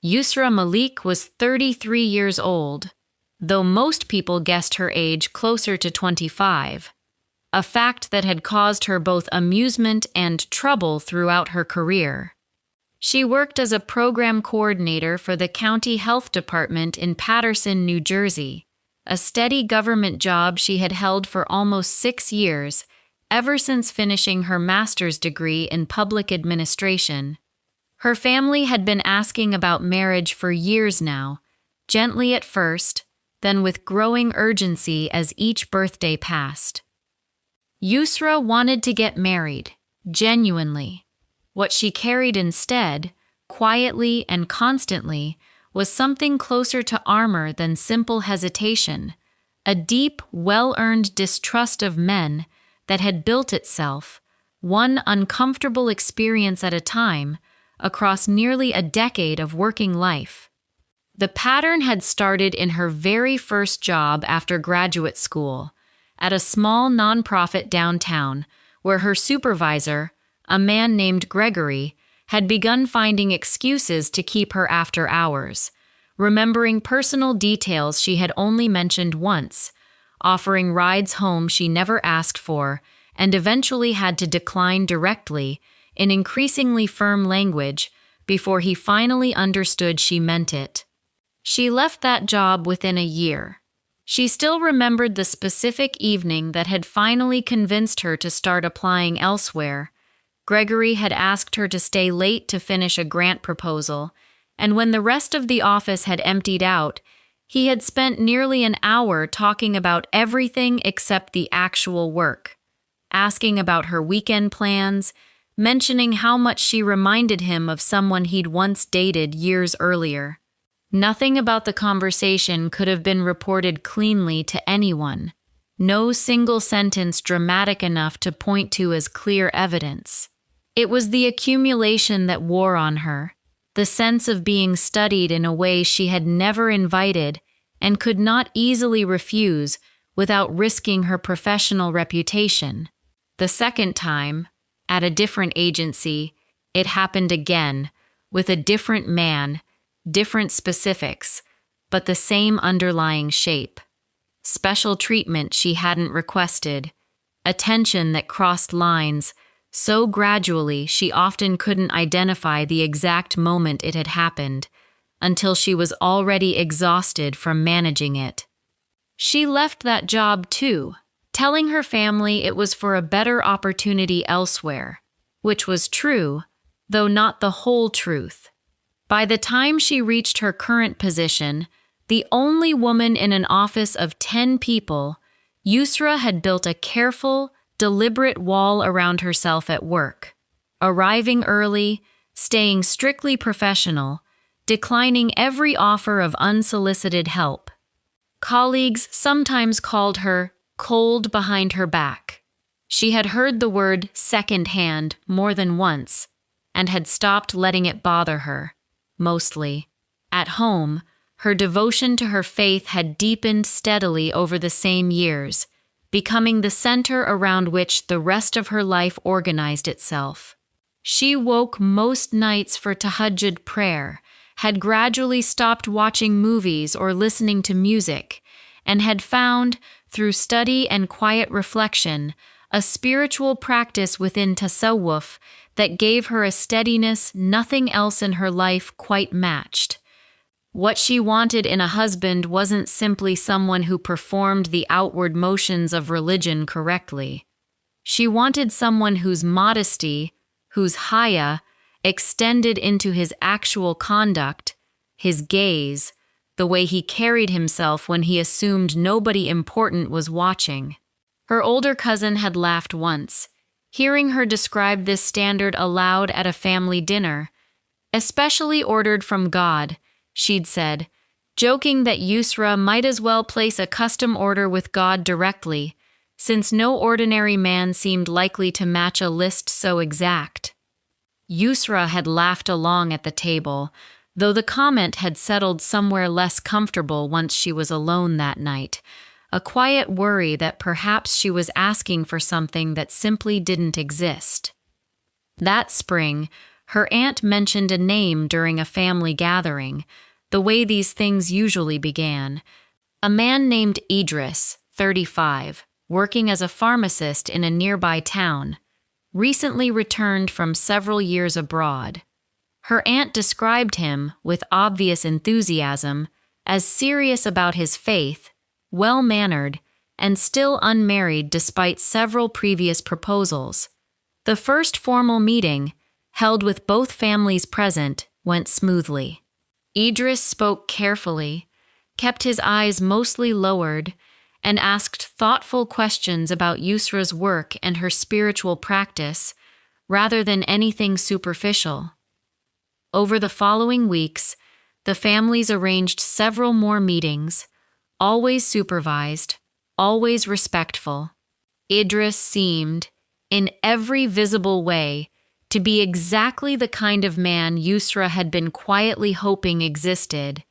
Yusra Malik was 33 years old, though most people guessed her age closer to 25, a fact that had caused her both amusement and trouble throughout her career. She worked as a program coordinator for the county health department in Paterson, New Jersey, a steady government job she had held for almost 6 years, ever since finishing her master's degree in public administration. Her family had been asking about marriage for years now, gently at first, then with growing urgency as each birthday passed. Yusra wanted to get married, genuinely. What she carried instead, quietly and constantly, was something closer to armor than simple hesitation, a deep, well-earned distrust of men that had built itself, one uncomfortable experience at a time, across nearly a decade of working life. The pattern had started in her very first job after graduate school, at a small nonprofit downtown, where her supervisor, a man named Gregory, had begun finding excuses to keep her after hours, remembering personal details she had only mentioned once, offering rides home she never asked for, and eventually had to decline directly, in increasingly firm language, before he finally understood she meant it. She left that job within a year. She still remembered the specific evening that had finally convinced her to start applying elsewhere. Gregory had asked her to stay late to finish a grant proposal, and when the rest of the office had emptied out, he had spent nearly an hour talking about everything except the actual work, asking about her weekend plans, mentioning how much she reminded him of someone he'd once dated years earlier. Nothing about the conversation could have been reported cleanly to anyone, no single sentence dramatic enough to point to as clear evidence. It was the accumulation that wore on her, the sense of being studied in a way she had never invited and could not easily refuse without risking her professional reputation. The second time, at a different agency, it happened again, with a different man, different specifics, but the same underlying shape. Special treatment she hadn't requested, attention that crossed lines, so gradually she often couldn't identify the exact moment it had happened, until she was already exhausted from managing it. She left that job too, telling her family it was for a better opportunity elsewhere, which was true, though not the whole truth. By the time she reached her current position, the only woman in an office of 10 people, Yusra had built a careful, deliberate wall around herself at work, arriving early, staying strictly professional, declining every offer of unsolicited help. Colleagues sometimes called her cold behind her back. She had heard the word second-hand more than once, and had stopped letting it bother her, mostly. At home, her devotion to her faith had deepened steadily over the same years, becoming the center around which the rest of her life organized itself. She woke most nights for tahajjud prayer, had gradually stopped watching movies or listening to music, and had found, through study and quiet reflection, a spiritual practice within tasawwuf that gave her a steadiness nothing else in her life quite matched. What she wanted in a husband wasn't simply someone who performed the outward motions of religion correctly. She wanted someone whose modesty, whose haya, extended into his actual conduct, his gaze, the way he carried himself when he assumed nobody important was watching. Her older cousin had laughed once, hearing her describe this standard aloud at a family dinner. Especially ordered from God, she'd said, joking that Yusra might as well place a custom order with God directly, since no ordinary man seemed likely to match a list so exact. Yusra had laughed along at the table, though the comment had settled somewhere less comfortable once she was alone that night, a quiet worry that perhaps she was asking for something that simply didn't exist. That spring, Her aunt mentioned a name during a family gathering, the way these things usually began. A man named Idris, 35, working as a pharmacist in a nearby town, recently returned from several years abroad. Her aunt described him, with obvious enthusiasm, as serious about his faith, well-mannered, and still unmarried despite several previous proposals. The first formal meeting, held with both families present, went smoothly. Idris spoke carefully, kept his eyes mostly lowered, and asked thoughtful questions about Yusra's work and her spiritual practice, rather than anything superficial. Over the following weeks, the families arranged several more meetings, always supervised, always respectful. Idris seemed, in every visible way, to be exactly the kind of man Yusra had been quietly hoping existed.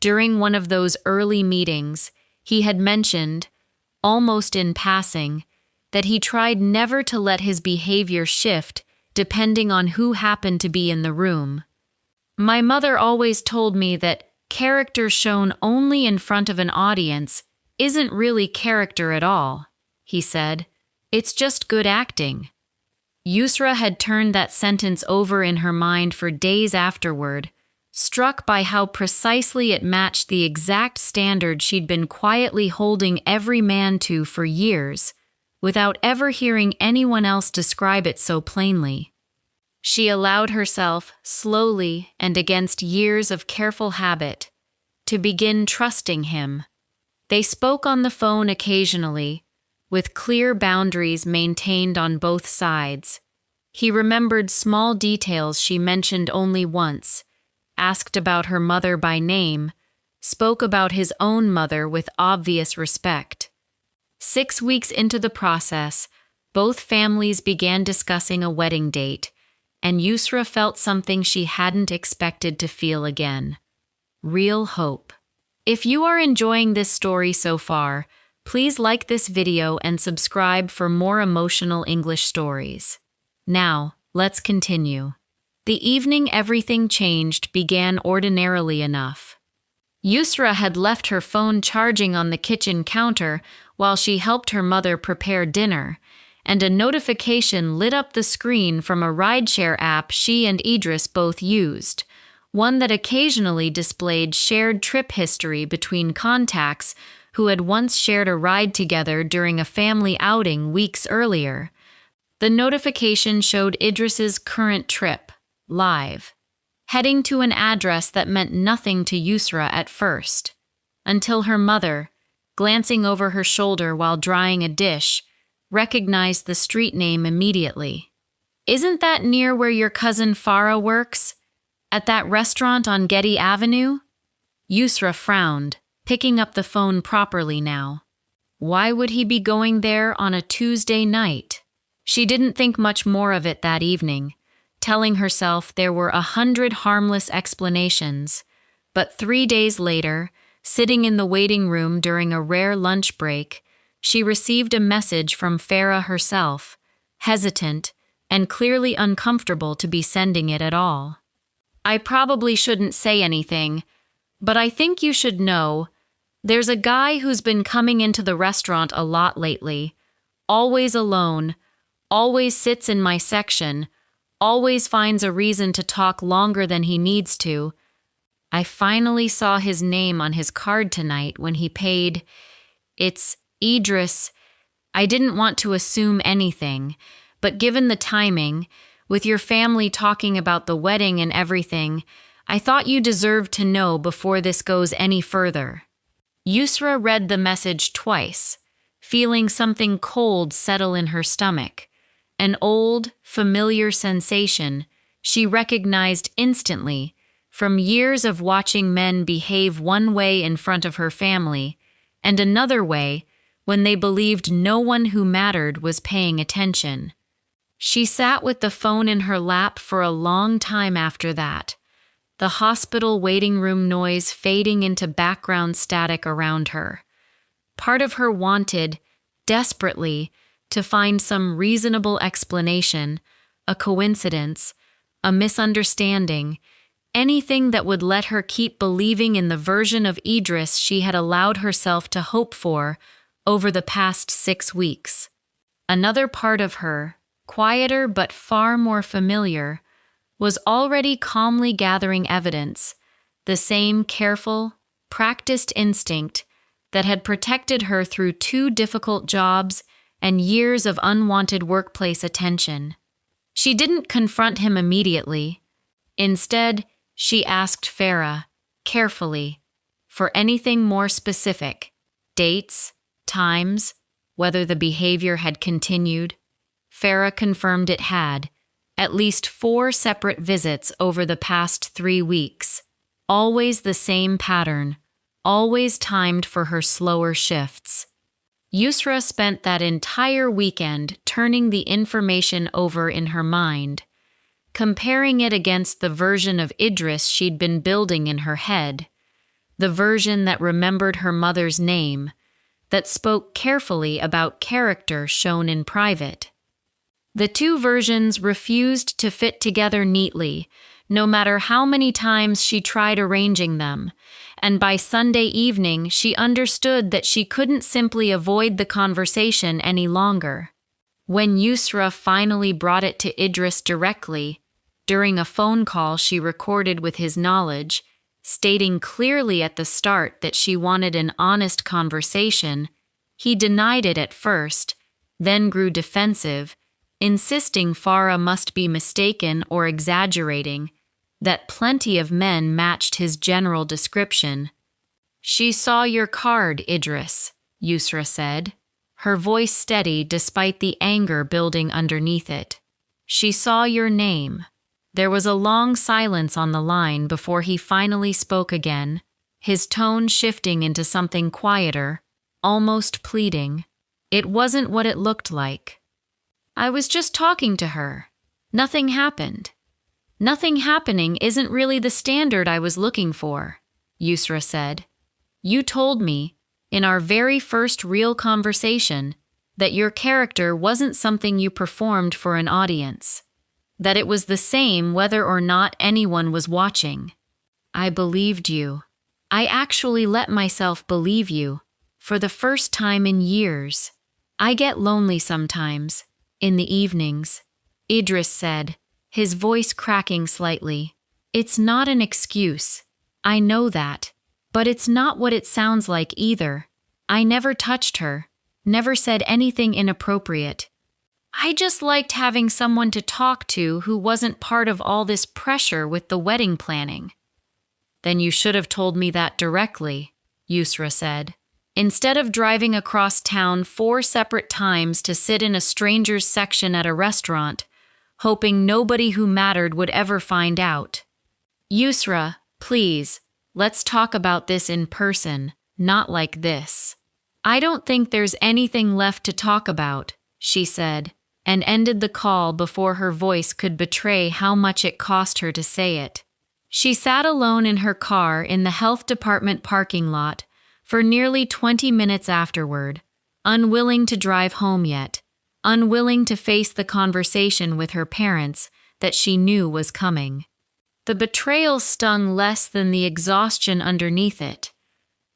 During one of those early meetings, he had mentioned, almost in passing, that he tried never to let his behavior shift depending on who happened to be in the room. "My mother always told me that character shown only in front of an audience isn't really character at all," he said. "It's just good acting." Yusra had turned that sentence over in her mind for days afterward, struck by how precisely it matched the exact standard she'd been quietly holding every man to for years, without ever hearing anyone else describe it so plainly. She allowed herself, slowly and against years of careful habit, to begin trusting him. They spoke on the phone occasionally, with clear boundaries maintained on both sides. He remembered small details she mentioned only once, asked about her mother by name, spoke about his own mother with obvious respect. 6 weeks into the process, both families began discussing a wedding date, and Yusra felt something she hadn't expected to feel again: real hope. If you are enjoying this story so far, please like this video and subscribe for more emotional English stories. Now, let's continue. The evening everything changed began ordinarily enough. Yusra had left her phone charging on the kitchen counter while she helped her mother prepare dinner, and a notification lit up the screen from a rideshare app she and Idris both used, one that occasionally displayed shared trip history between contacts who had once shared a ride together during a family outing weeks earlier. The notification showed Idris's current trip, live, heading to an address that meant nothing to Yusra at first, until her mother, glancing over her shoulder while drying a dish, recognized the street name immediately. "Isn't that near where your cousin Farah works? At that restaurant on Getty Avenue?" Yusra frowned, picking up the phone properly now. Why would he be going there on a Tuesday night? She didn't think much more of it that evening, telling herself there were 100 harmless explanations. But 3 days later, sitting in the waiting room during a rare lunch break, she received a message from Farah herself, hesitant and clearly uncomfortable to be sending it at all. "I probably shouldn't say anything, but I think you should know. There's a guy who's been coming into the restaurant a lot lately, always alone, always sits in my section, always finds a reason to talk longer than he needs to. I finally saw his name on his card tonight when he paid. It's Idris. I didn't want to assume anything, but given the timing, with your family talking about the wedding and everything, I thought you deserved to know before this goes any further." Yusra read the message twice, feeling something cold settle in her stomach, an old, familiar sensation she recognized instantly from years of watching men behave one way in front of her family and another way when they believed no one who mattered was paying attention. She sat with the phone in her lap for a long time after that, the hospital waiting room noise fading into background static around her. Part of her wanted, desperately, to find some reasonable explanation, a coincidence, a misunderstanding, anything that would let her keep believing in the version of Idris she had allowed herself to hope for over the past 6 weeks. Another part of her, quieter but far more familiar, was already calmly gathering evidence, the same careful, practiced instinct that had protected her through 2 difficult jobs and years of unwanted workplace attention. She didn't confront him immediately. Instead, she asked Farah, carefully, for anything more specific: dates, times, whether the behavior had continued. Farah confirmed it had, at least 4 separate visits over the past 3 weeks. Always the same pattern, always timed for her slower shifts. Yusra spent that entire weekend turning the information over in her mind, comparing it against the version of Idris she'd been building in her head, the version that remembered her mother's name, that spoke carefully about character shown in private. The 2 versions refused to fit together neatly, no matter how many times she tried arranging them, and by Sunday evening she understood that she couldn't simply avoid the conversation any longer. When Yusra finally brought it to Idris directly, during a phone call she recorded with his knowledge, stating clearly at the start that she wanted an honest conversation, he denied it at first, then grew defensive, insisting Farah must be mistaken or exaggerating, that plenty of men matched his general description. "She saw your card, Idris," Yusra said, her voice steady despite the anger building underneath it. "She saw your name." There was a long silence on the line before he finally spoke again, his tone shifting into something quieter, almost pleading. "It wasn't what it looked like. I was just talking to her. Nothing happened." "Nothing happening isn't really the standard I was looking for," Yusra said. "You told me, in our very first real conversation, that your character wasn't something you performed for an audience, that it was the same whether or not anyone was watching. I believed you. I actually let myself believe you, for the first time in years. I get lonely sometimes, in the evenings," Idris said, his voice cracking slightly. "It's not an excuse. I know that. But it's not what it sounds like either. I never touched her, never said anything inappropriate. I just liked having someone to talk to who wasn't part of all this pressure with the wedding planning." "Then you should have told me that directly," Yusra said. "Instead of driving across town 4 separate times to sit in a stranger's section at a restaurant, hoping nobody who mattered would ever find out. Yusra, please, let's talk about this in person, not like this." "I don't think there's anything left to talk about," she said, and ended the call before her voice could betray how much it cost her to say it. She sat alone in her car in the health department parking lot for nearly 20 minutes afterward, unwilling to drive home yet, unwilling to face the conversation with her parents that she knew was coming. The betrayal stung less than the exhaustion underneath it,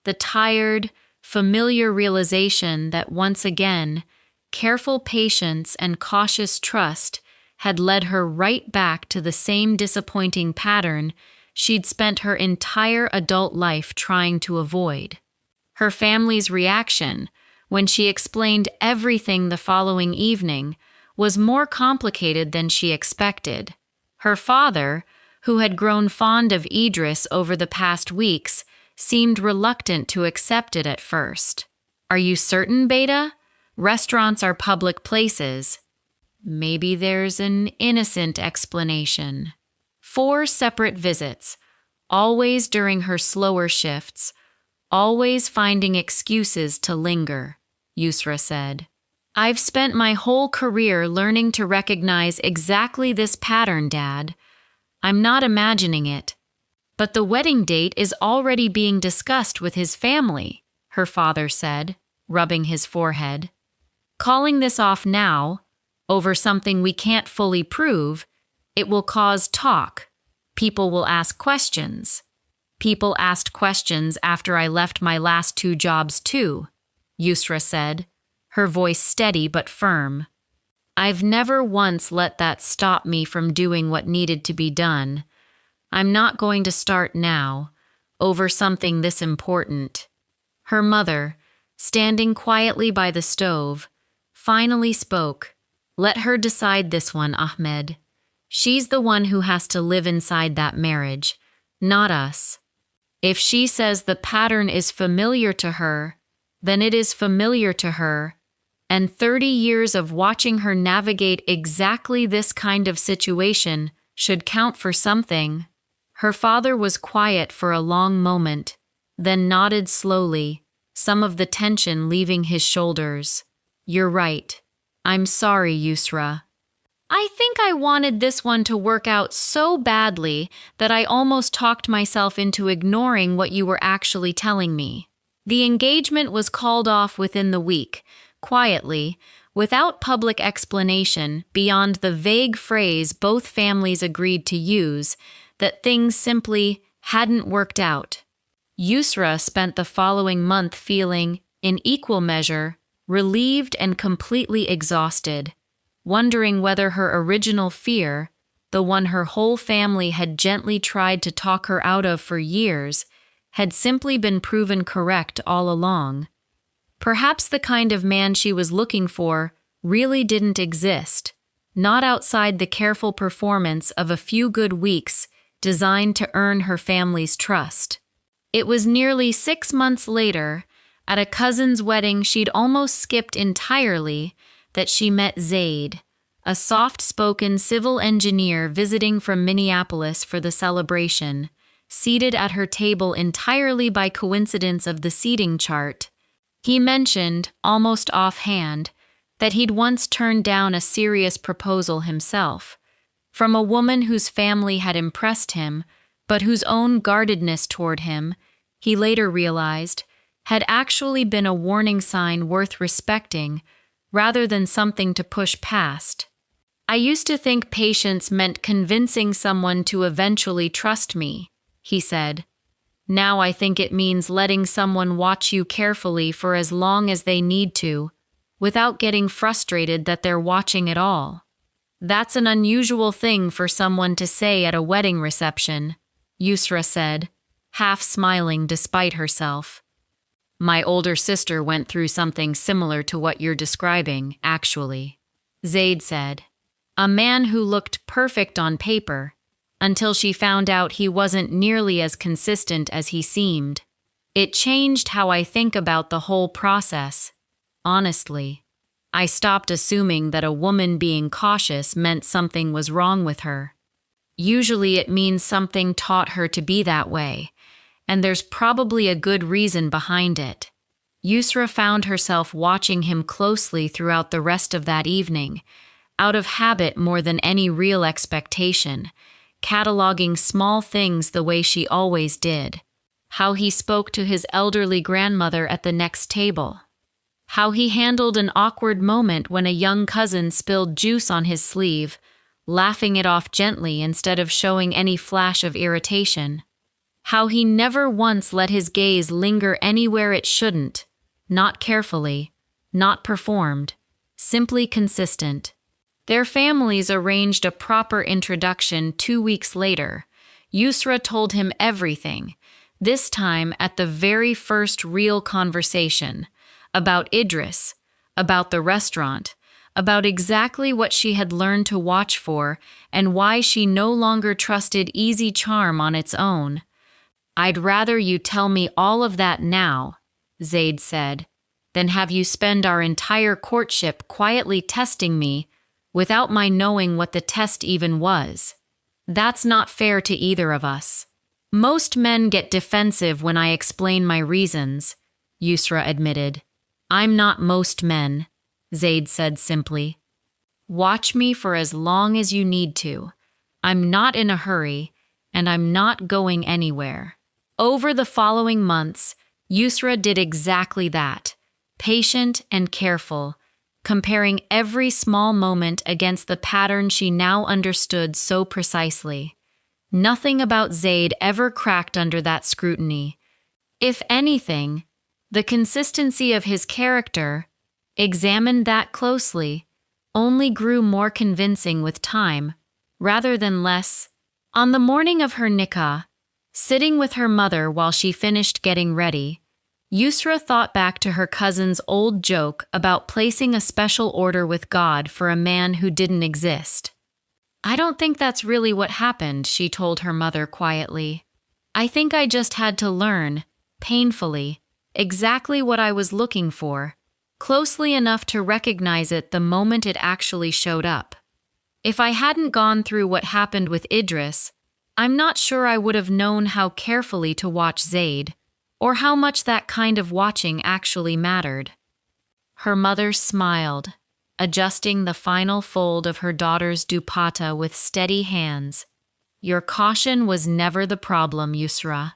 the tired, familiar realization that once again, careful patience and cautious trust had led her right back to the same disappointing pattern she'd spent her entire adult life trying to avoid. Her family's reaction, when she explained everything the following evening, was more complicated than she expected. Her father, who had grown fond of Idris over the past weeks, seemed reluctant to accept it at first. "Are you certain, Beta? Restaurants are public places. Maybe there's an innocent explanation." 4 separate visits, always during her slower shifts, always finding excuses to linger, Yusra said. "I've spent my whole career learning to recognize exactly this pattern, Dad. I'm not imagining it. But the wedding date is already being discussed with his family," her father said, rubbing his forehead. "Calling this off now, over something we can't fully prove, It will cause talk. People will ask questions. People asked questions after I left my last 2 jobs too, Yusra said, her voice steady but firm. I've never once let that stop me from doing what needed to be done. I'm not going to start now, over something this important. Her mother, standing quietly by the stove, finally spoke. Let her decide this one, Ahmed. She's the one who has to live inside that marriage, not us. If she says the pattern is familiar to her, then it is familiar to her, and 30 years of watching her navigate exactly this kind of situation should count for something. Her father was quiet for a long moment, then nodded slowly, some of the tension leaving his shoulders. You're right. I'm sorry, Yusra. I think I wanted this one to work out so badly that I almost talked myself into ignoring what you were actually telling me. The engagement was called off within the week, quietly, without public explanation beyond the vague phrase both families agreed to use, that things simply hadn't worked out. Yusra spent the following month feeling, in equal measure, relieved and completely exhausted, wondering whether her original fear, the one her whole family had gently tried to talk her out of for years, had simply been proven correct all along. Perhaps the kind of man she was looking for really didn't exist, not outside the careful performance of a few good weeks designed to earn her family's trust. It was nearly 6 months later, at a cousin's wedding she'd almost skipped entirely, that she met Zade, a soft-spoken civil engineer visiting from Minneapolis for the celebration, seated at her table entirely by coincidence of the seating chart. He mentioned, almost offhand, that he'd once turned down a serious proposal himself, from a woman whose family had impressed him, but whose own guardedness toward him, he later realized, had actually been a warning sign worth respecting, rather than something to push past. I used to think patience meant convincing someone to eventually trust me, he said. Now I think it means letting someone watch you carefully for as long as they need to, without getting frustrated that they're watching at all. That's an unusual thing for someone to say at a wedding reception, Yusra said, half smiling despite herself. My older sister went through something similar to what you're describing, actually, Zade said. A man who looked perfect on paper, until she found out he wasn't nearly as consistent as he seemed. It changed how I think about the whole process, honestly. I stopped assuming that a woman being cautious meant something was wrong with her. Usually it means something taught her to be that way, and there's probably a good reason behind it. Yusra found herself watching him closely throughout the rest of that evening, out of habit more than any real expectation, cataloging small things the way she always did. How he spoke to his elderly grandmother at the next table. How he handled an awkward moment when a young cousin spilled juice on his sleeve, laughing it off gently instead of showing any flash of irritation. How he never once let his gaze linger anywhere it shouldn't, not carefully, not performed, simply consistent. Their families arranged a proper introduction 2 weeks later. Yusra told him everything, this time at the very first real conversation, about Idris, about the restaurant, about exactly what she had learned to watch for and why she no longer trusted easy charm on its own. I'd rather you tell me all of that now, Zade said, than have you spend our entire courtship quietly testing me without my knowing what the test even was. That's not fair to either of us. Most men get defensive when I explain my reasons, Yusra admitted. I'm not most men, Zade said simply. Watch me for as long as you need to. I'm not in a hurry, and I'm not going anywhere. Over the following months, Yusra did exactly that, patient and careful, comparing every small moment against the pattern she now understood so precisely. Nothing about Zade ever cracked under that scrutiny. If anything, the consistency of his character, examined that closely, only grew more convincing with time, rather than less. On the morning of her nikah, sitting with her mother while she finished getting ready, Yusra thought back to her cousin's old joke about placing a special order with God for a man who didn't exist. "I don't think that's really what happened," she told her mother quietly. "I think I just had to learn, painfully, exactly what I was looking for, closely enough to recognize it the moment it actually showed up. If I hadn't gone through what happened with Idris, I'm not sure I would have known how carefully to watch Zade, or how much that kind of watching actually mattered." Her mother smiled, adjusting the final fold of her daughter's dupatta with steady hands. "Your caution was never the problem, Yusra.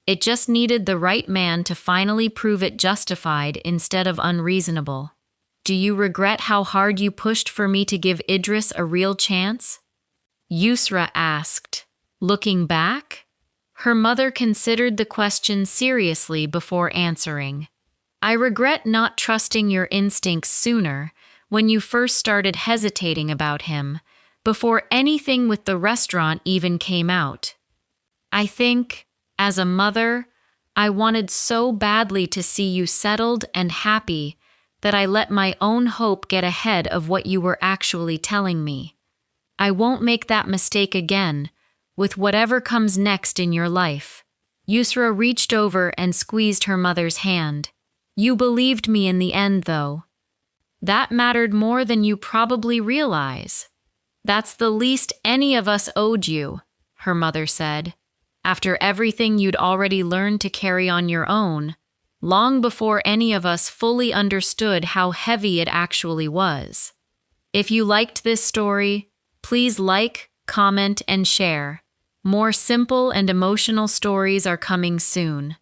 It just needed the right man to finally prove it justified instead of unreasonable. Do you regret how hard you pushed for me to give Idris a real chance?" Yusra asked, looking back. Her mother considered the question seriously before answering. "I regret not trusting your instincts sooner, when you first started hesitating about him, before anything with the restaurant even came out. I think, as a mother, I wanted so badly to see you settled and happy that I let my own hope get ahead of what you were actually telling me. I won't make that mistake again, with whatever comes next in your life." Yusra reached over and squeezed her mother's hand. "You believed me in the end, though. That mattered more than you probably realize. That's the least any of us owed you," her mother said, "after everything you'd already learned to carry on your own, long before any of us fully understood how heavy it actually was." If you liked this story, please like, comment, and share. More simple and emotional stories are coming soon.